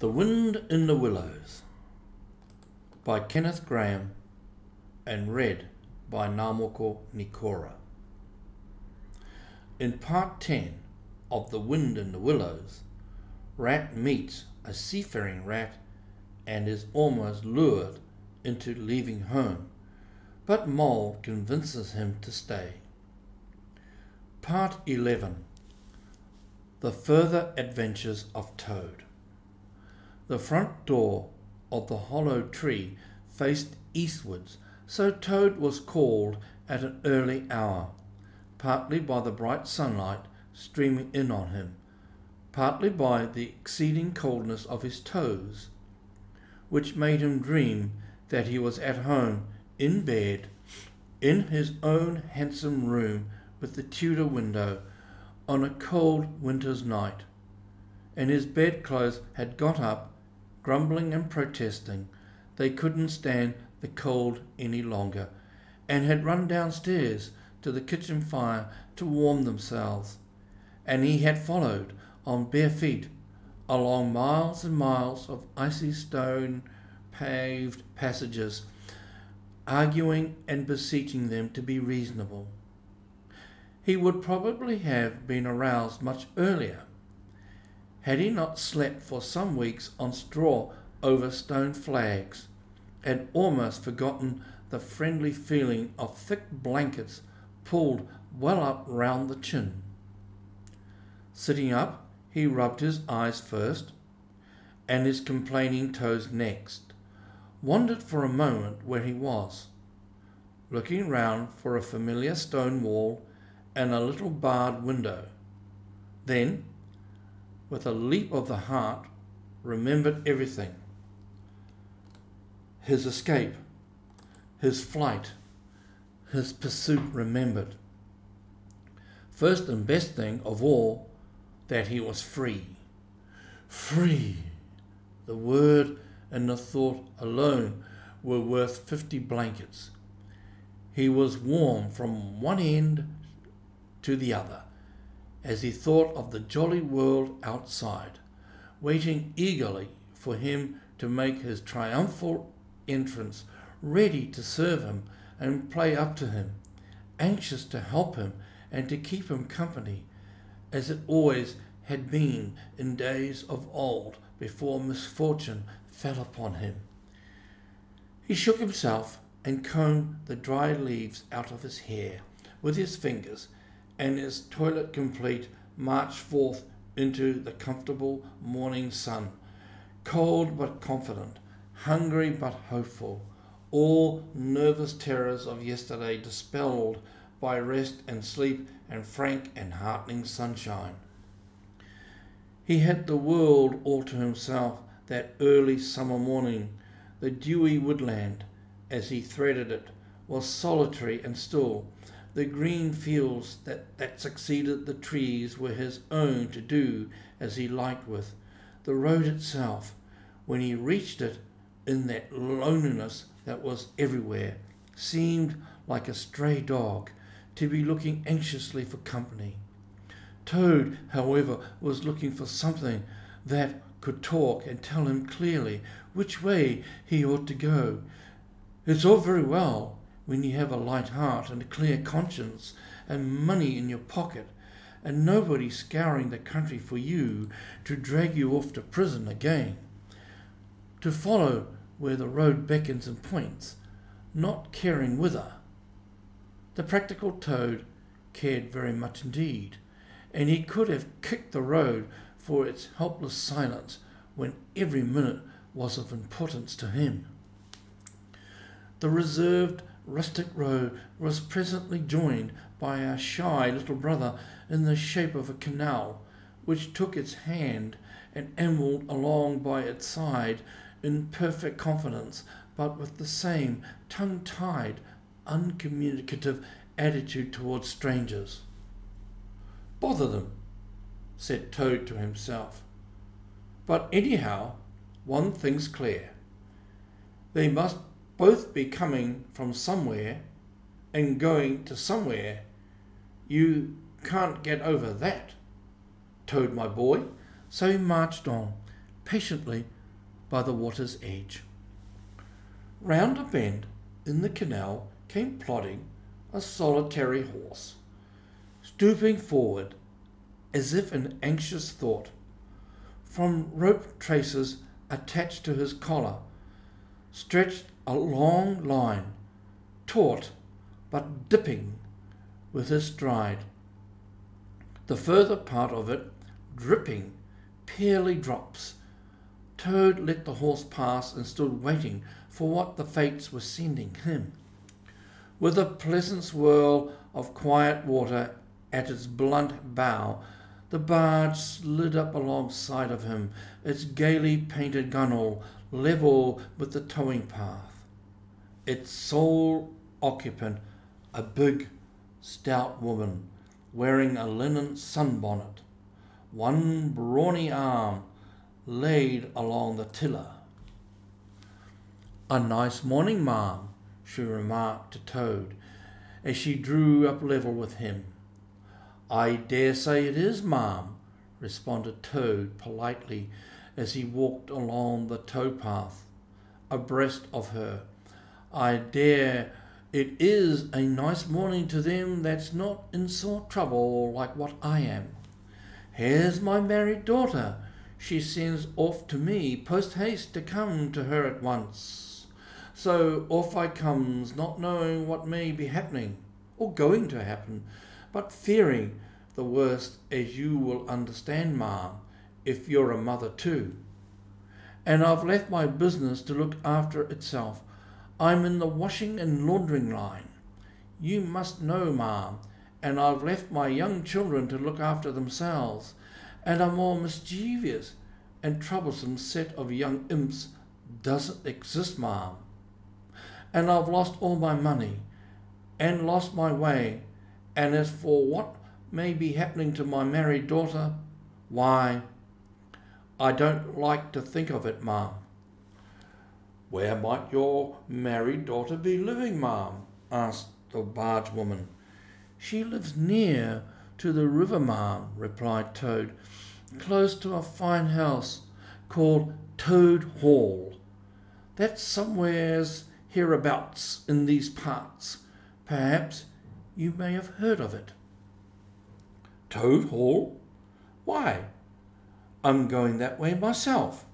The Wind in the Willows by Kenneth Grahame and read by Ngamoko Nikora. In part 10 of The Wind in the Willows, Rat meets a seafaring rat and is almost lured into leaving home, but Mole convinces him to stay. Part 11. The Further Adventures of Toad. The front door of the hollow tree faced eastwards, so Toad was called at an early hour, partly by the bright sunlight streaming in on him, partly by the exceeding coldness of his toes, which made him dream that he was at home in bed in his own handsome room with the Tudor window on a cold winter's night, and his bedclothes had got up, grumbling and protesting they couldn't stand the cold any longer, and had run downstairs to the kitchen fire to warm themselves, and he had followed on bare feet along miles and miles of icy stone paved passages, arguing and beseeching them to be reasonable. He would probably have been aroused much earlier had he not slept for some weeks on straw over stone flags, and almost forgotten the friendly feeling of thick blankets pulled well up round the chin. Sitting up, he rubbed his eyes first, and his complaining toes next, wondered for a moment where he was, looking round for a familiar stone wall and a little barred window. Then, with a leap of the heart, remembered everything. His escape, his flight, his pursuit remembered. First and best thing of all, that he was free. Free! The word and the thought alone were worth 50 blankets. He was warm from one end to the other, as he thought of the jolly world outside, waiting eagerly for him to make his triumphal entrance, ready to serve him and play up to him, anxious to help him and to keep him company, as it always had been in days of old before misfortune fell upon him. He shook himself and combed the dry leaves out of his hair with his fingers, and his toilet complete, marched forth into the comfortable morning sun, cold but confident, hungry but hopeful, all nervous terrors of yesterday dispelled by rest and sleep and frank and heartening sunshine. He had the world all to himself that early summer morning. The dewy woodland, as he threaded it, was solitary and still. The green fields that succeeded the trees were his own to do as he liked with. The road itself, when he reached it in that loneliness that was everywhere, seemed like a stray dog to be looking anxiously for company. Toad, however, was looking for something that could talk and tell him clearly which way he ought to go. It's all very well when you have a light heart and a clear conscience and money in your pocket, and nobody scouring the country for you to drag you off to prison again, to follow where the road beckons and points, not caring whither. The practical Toad cared very much indeed, and he could have kicked the road for its helpless silence when every minute was of importance to him. The reserved rustic road was presently joined by a shy little brother in the shape of a canal, which took its hand and ambled along by its side in perfect confidence, but with the same tongue-tied, uncommunicative attitude towards strangers. "Bother them," said Toad to himself. "But anyhow, one thing's clear. They must both be coming from somewhere and going to somewhere. You can't get over that, Toad, my boy." So he marched on, patiently by the water's edge. Round a bend in the canal came plodding a solitary horse, stooping forward as if in anxious thought. From rope traces attached to his collar stretched a long line, taut but dipping with his stride, the further part of it dripping pearly drops. Toad let the horse pass and stood waiting for what the fates were sending him. With a pleasant swirl of quiet water at its blunt bow, the barge slid up alongside of him, its gaily painted gunwale level with the towing path. Its sole occupant, a big, stout woman, wearing a linen sunbonnet, one brawny arm laid along the tiller. "A nice morning, ma'am," she remarked to Toad as she drew up level with him. "I dare say it is, ma'am," responded Toad politely as he walked along the towpath abreast of her. "I dare it is a nice morning to them that's not in sore trouble like what I am. Here's my married daughter. She sends off to me post-haste to come to her at once. So off I comes, not knowing what may be happening, or going to happen, but fearing the worst, as you will understand, ma'am, if you're a mother too. And I've left my business to look after itself. I'm in the washing and laundering line, you must know, ma'am, and I've left my young children to look after themselves, and a more mischievous and troublesome set of young imps doesn't exist, ma'am. And I've lost all my money, and lost my way, and as for what may be happening to my married daughter, why, I don't like to think of it, ma'am." "Where might your married daughter be living, ma'am?" asked the barge-woman. "She lives near to the river, ma'am," replied Toad, "close to a fine house called Toad Hall. That's somewheres hereabouts in these parts. Perhaps you may have heard of it." "Toad Hall? Why, I'm going that way myself,"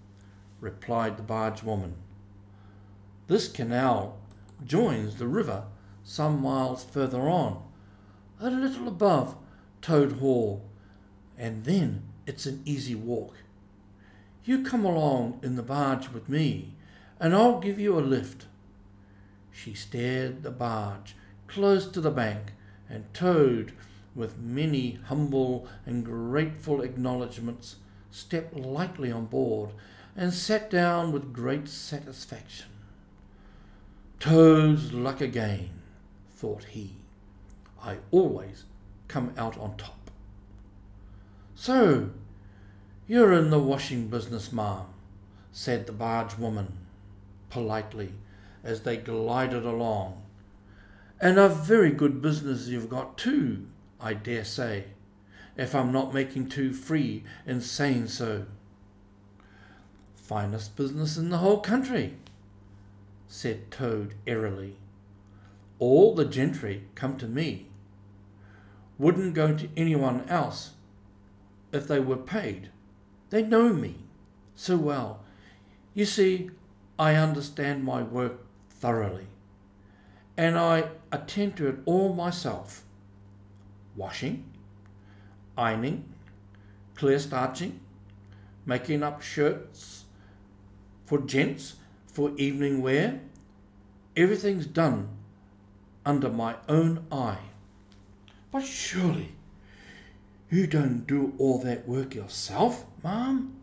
replied the barge-woman. "This canal joins the river some miles further on, a little above Toad Hall, and then it's an easy walk. You come along in the barge with me, and I'll give you a lift." She steered the barge close to the bank, and Toad, with many humble and grateful acknowledgments, stepped lightly on board and sat down with great satisfaction. "Toad's luck again," thought he. "I always come out on top." "So, you're in the washing business, ma'am," said the barge-woman politely as they glided along. "And a very good business you've got too, I dare say, if I'm not making too free in saying so." "Finest business in the whole country," said Toad airily. "All the gentry come to me. Wouldn't go to anyone else if they were paid. They know me so well. You see, I understand my work thoroughly, and I attend to it all myself. Washing, ironing, clear starching, making up shirts for gents for evening wear, everything's done under my own eye." "But surely you don't do all that work yourself, ma'am?"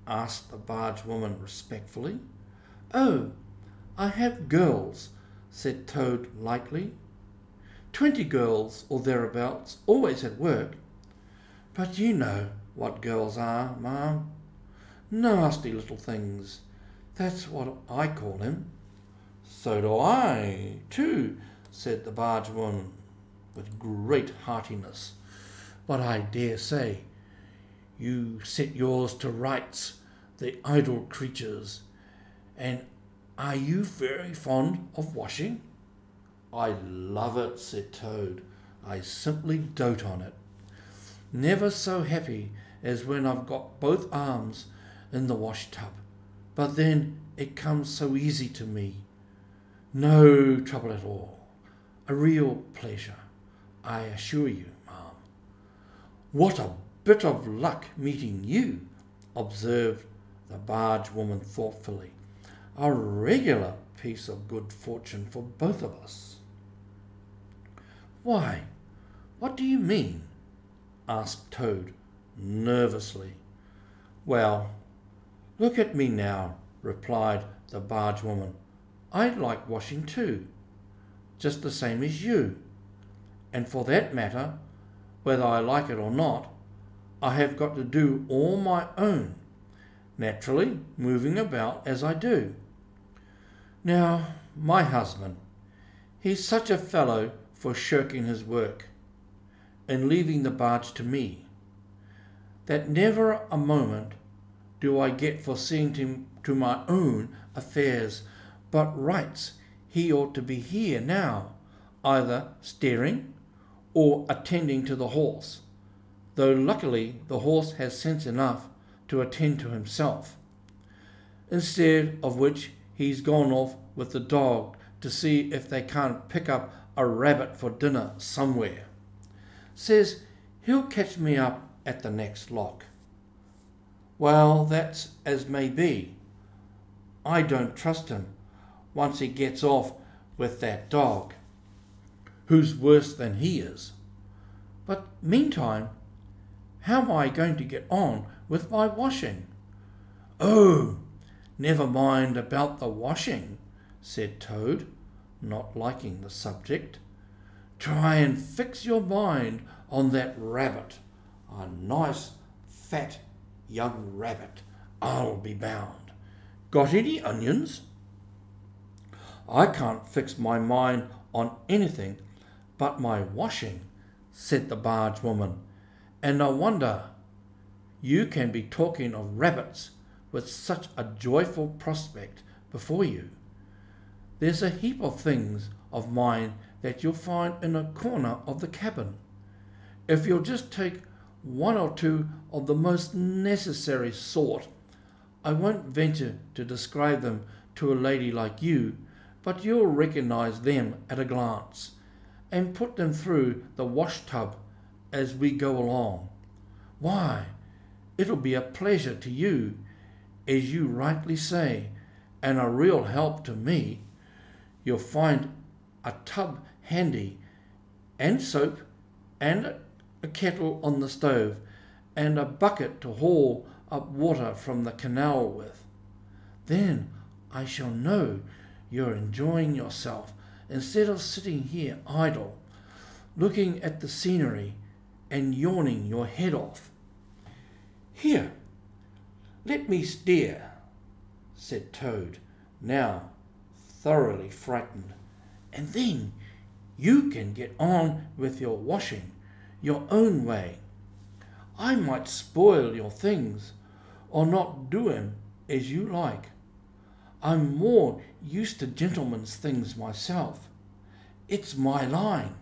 asked the barge-woman respectfully. "Oh, I have girls," said Toad lightly. 20 girls or thereabouts, always at work. But you know what girls are, ma'am. Nasty little things. That's what I call them." "So do I, too," said the barge-woman with great heartiness. "But I dare say you set yours to rights the idle creatures. And are you very fond of washing? I love it, said Toad. I simply dote on it. Never so happy as when I've got both arms in the wash tub. But then it comes so easy to me. No trouble at all. A real pleasure, I assure you, ma'am. What a bit of luck meeting you, observed the barge-woman thoughtfully. A regular piece of good fortune for both of us. Why, what do you mean? Asked Toad nervously. Well, look at me now, replied the barge-woman. I like washing too, just the same as you. And for that matter, whether I like it or not, I have got to do all my own, naturally moving about as I do. Now, my husband, he's such a fellow for shirking his work and leaving the barge to me, that never a moment do I get for seeing to my own affairs, but writes he ought to be here now, either steering or attending to the horse, though luckily the horse has sense enough to attend to himself, instead of which he's gone off with the dog to see if they can't pick up a rabbit for dinner somewhere. Says he'll catch me up at the next lock. Well, that's as may be. I don't trust him once he gets off with that dog, who's worse than he is. But meantime, how am I going to get on with my washing? Oh, never mind about the washing, said Toad, not liking the subject. Try and fix your mind on that rabbit. A nice, fat, young rabbit, I'll be bound. Got any onions? I can't fix my mind on anything but my washing, said the barge-woman. And no wonder you can be talking of rabbits with such a joyful prospect before you. There's a heap of things of mine that you'll find in a corner of the cabin. If you'll just take one or two of the most necessary sort, I won't venture to describe them to a lady like you, but you'll recognize them at a glance, and put them through the wash tub as we go along. Why, it'll be a pleasure to you, as you rightly say, and a real help to me. You'll find a tub handy, and soap, and a kettle on the stove, and a bucket to haul up water from the canal with. Then I shall know you're enjoying yourself instead of sitting here idle, looking at the scenery and yawning your head off. Here, let me steer, said Toad, now thoroughly frightened, and then you can get on with your washing your own way. I might spoil your things, or not do 'em as you like. I'm more used to gentlemen's things myself. It's my line.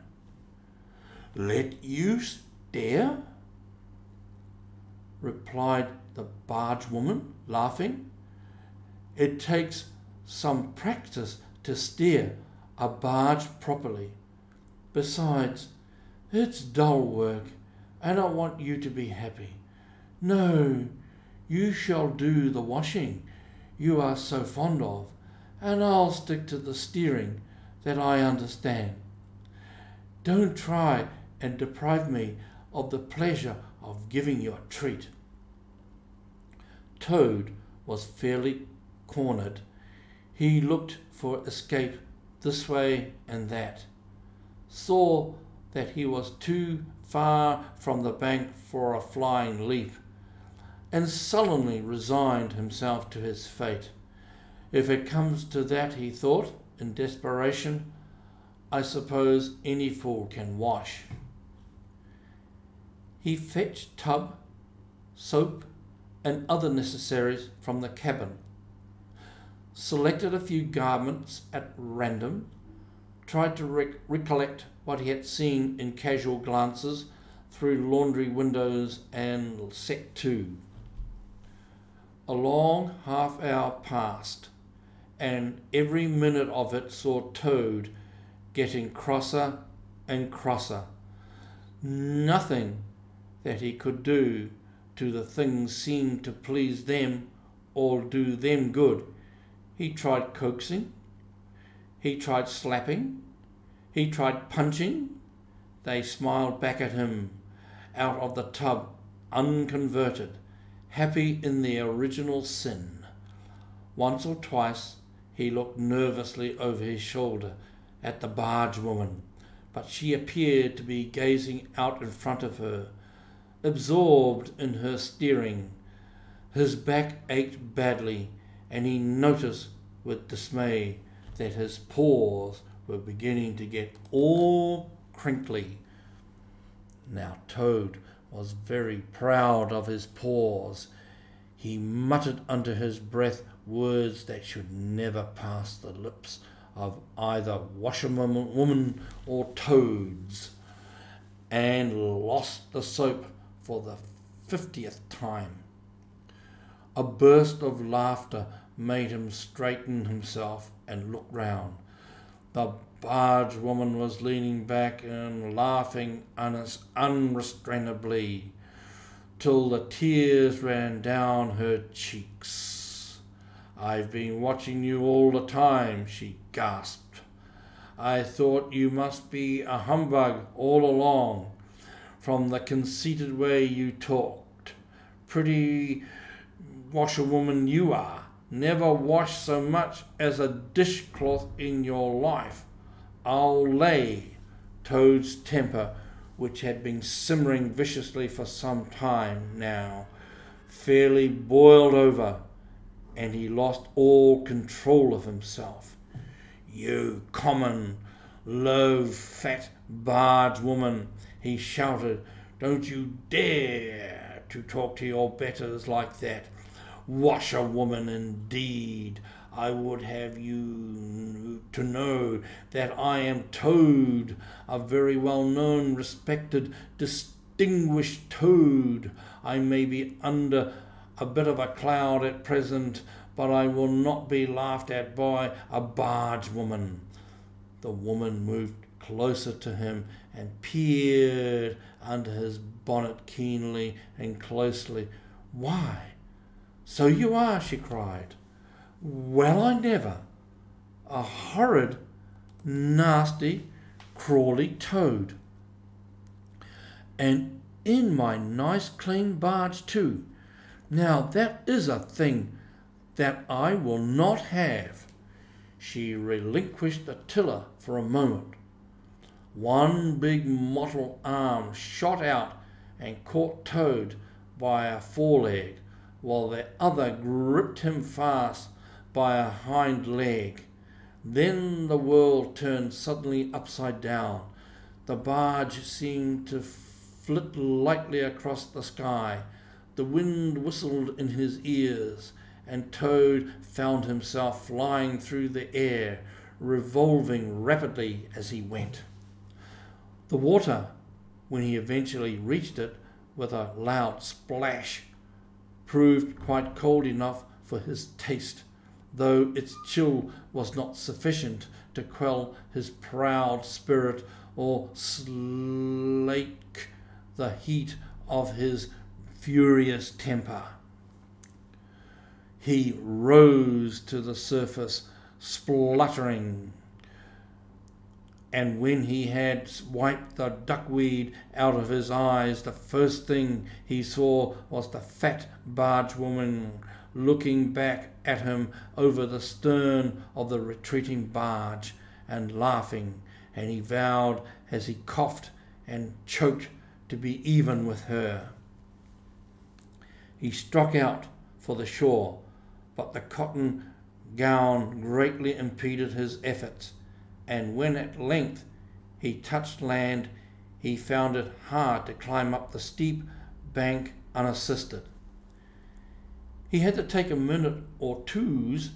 Let you steer? Replied the barge-woman, laughing. It takes some practice to steer a barge properly. Besides, it's dull work, and I want you to be happy. No, you shall do the washing you are so fond of, and I'll stick to the steering that I understand. Don't try and deprive me of the pleasure of giving you a treat. Toad was fairly cornered. He looked for escape this way and that, saw that he was too far from the bank for a flying leap, and sullenly resigned himself to his fate. If it comes to that, he thought, in desperation, I suppose any fool can wash. He fetched tub, soap, and other necessaries from the cabin, selected a few garments at random, tried to recollect what he had seen in casual glances through laundry windows and set to. A long half hour passed, and every minute of it saw Toad getting crosser and crosser. Nothing that he could do to the things seemed to please them or do them good. He tried coaxing, he tried slapping, he tried punching. They smiled back at him out of the tub, unconverted, happy in their original sin. Once or twice he looked nervously over his shoulder at the barge-woman, but she appeared to be gazing out in front of her, absorbed in her steering. His back ached badly, and he noticed with dismay that his paws were beginning to get all crinkly. Now Toad was very proud of his paws. He muttered under his breath words that should never pass the lips of either washerwoman or Toads, and lost the soap for the 50th time. A burst of laughter made him straighten himself and look round. The barge-woman was leaning back and laughing unrestrainably, till the tears ran down her cheeks. "I've been watching you all the time," she gasped. "I thought you must be a humbug all along, from the conceited way you talked. Pretty washerwoman you are. Never washed so much as a dishcloth in your life. I'll lay." Toad's temper, which had been simmering viciously for some time now, fairly boiled over, and he lost all control of himself. "You common, low-fat barge-woman," he shouted, "don't you dare to talk to your betters like that. Washerwoman indeed. I would have you to know that I am Toad, a very well-known, respected, distinguished Toad. I may be under a bit of a cloud at present, but I will not be laughed at by a barge-woman." The woman moved closer to him and peered under his bonnet keenly and closely. "Why, so you are," she cried. "Well, I never! A horrid, nasty, crawly Toad. And in my nice clean barge too. Now that is a thing that I will not have." She relinquished the tiller for a moment. One big mottled arm shot out and caught Toad by a foreleg, while the other gripped him fast by a hind leg. Then the world turned suddenly upside down. The barge seemed to flit lightly across the sky. The wind whistled in his ears, and Toad found himself flying through the air, revolving rapidly as he went. The water, when he eventually reached it with a loud splash, proved quite cold enough for his taste, though its chill was not sufficient to quell his proud spirit or slake the heat of his furious temper. He rose to the surface, spluttering, and when he had wiped the duckweed out of his eyes, the first thing he saw was the fat barge-woman looking back at him over the stern of the retreating barge and laughing, and he vowed as he coughed and choked to be even with her. He struck out for the shore, but the cotton gown greatly impeded his efforts, and when at length he touched land, he found it hard to climb up the steep bank unassisted. He had to take a minute or two's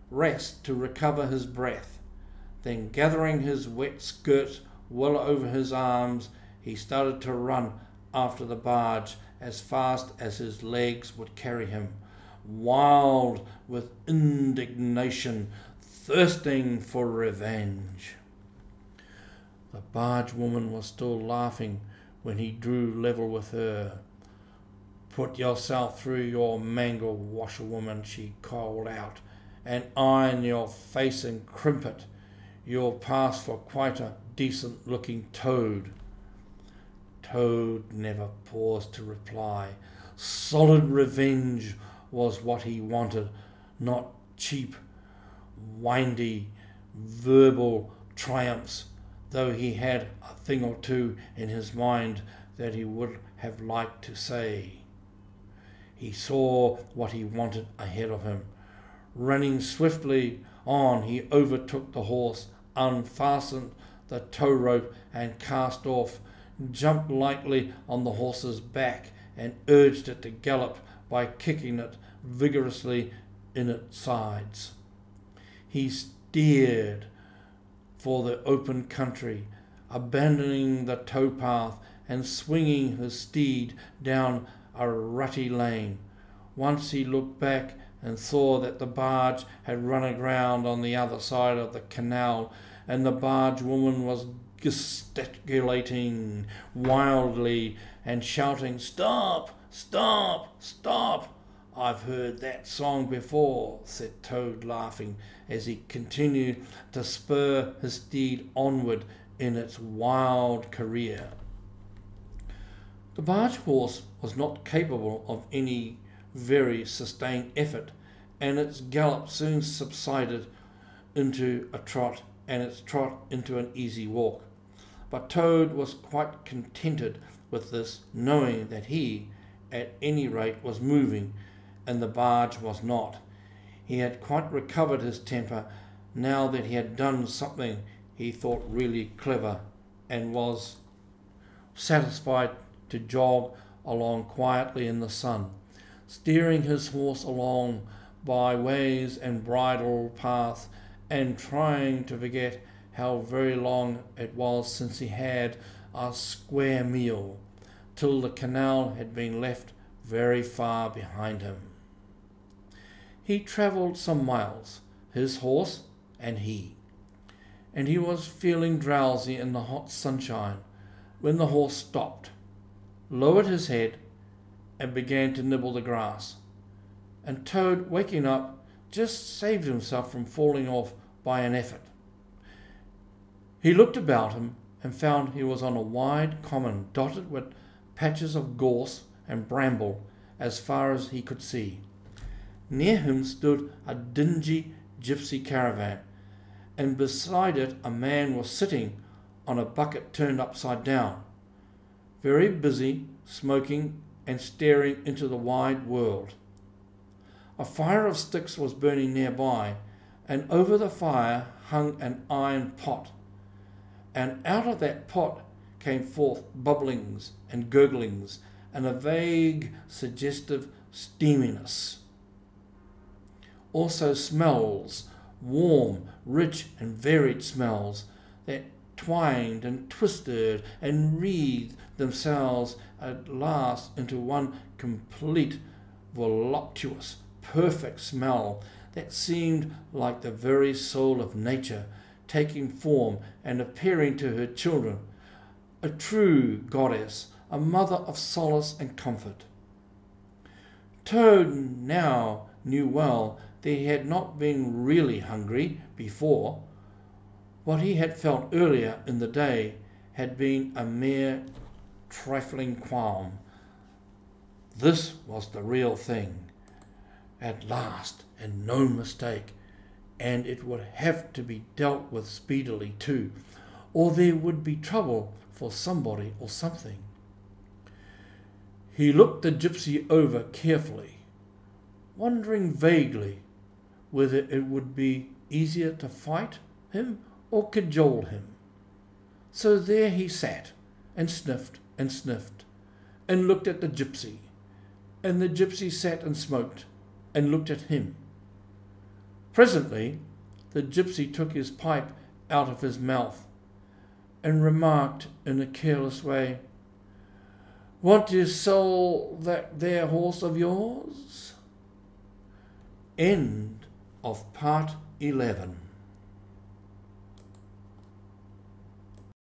rest to recover his breath. Then, gathering his wet skirt well over his arms, he started to run after the barge as fast as his legs would carry him, wild with indignation, thirsting for revenge. The barge-woman was still laughing when he drew level with her. "Put yourself through your mangle, washerwoman," she called out, "and iron your face and crimp it. You'll pass for quite a decent-looking toad." Toad never paused to reply. Solid revenge was what he wanted, not cheap, windy, verbal triumphs, though he had a thing or two in his mind that he would have liked to say. He saw what he wanted ahead of him. Running swiftly on, he overtook the horse, unfastened the tow rope and cast off, jumped lightly on the horse's back and urged it to gallop by kicking it vigorously in its sides. He steered for the open country, abandoning the towpath and swinging his steed down a rutty lane. Once he looked back and saw that the barge had run aground on the other side of the canal, and the barge-woman was gesticulating wildly and shouting, "Stop! Stop! Stop!" "I've heard that song before," said Toad, laughing, as he continued to spur his steed onward in its wild career. The barge horse was not capable of any very sustained effort, and its gallop soon subsided into a trot, and its trot into an easy walk. But Toad was quite contented with this, knowing that he, at any rate, was moving, and the barge was not. He had quite recovered his temper now that he had done something he thought really clever, and was satisfied to jog along quietly in the sun, steering his horse along by ways and bridle paths, and trying to forget how very long it was since he had a square meal, till the canal had been left very far behind him. He travelled some miles, his horse and he was feeling drowsy in the hot sunshine when the horse stopped, lowered his head, and began to nibble the grass. And Toad, waking up, just saved himself from falling off by an effort. He looked about him and found he was on a wide common dotted with patches of gorse and bramble as far as he could see. Near him stood a dingy gypsy caravan, and beside it a man was sitting on a bucket turned upside down, very busy, smoking and staring into the wide world. A fire of sticks was burning nearby, and over the fire hung an iron pot, and out of that pot came forth bubblings and gurglings and a vague, suggestive steaminess. Also smells, warm, rich and varied smells, that twined and twisted and wreathed themselves at last into one complete, voluptuous, perfect smell that seemed like the very soul of nature, taking form and appearing to her children, a true goddess, a mother of solace and comfort. Toad now knew well that he had not been really hungry before. What he had felt earlier in the day had been a mere trifling qualm. This was the real thing, at last, and no mistake, and it would have to be dealt with speedily too, or there would be trouble for somebody or something. He looked the gypsy over carefully, wondering vaguely whether it would be easier to fight him or cajole him. So there he sat, and sniffed, and looked at the gypsy, and the gypsy sat and smoked, and looked at him. Presently, the gypsy took his pipe out of his mouth and remarked in a careless way, "Want to sell that there horse of yours?" End of part 11.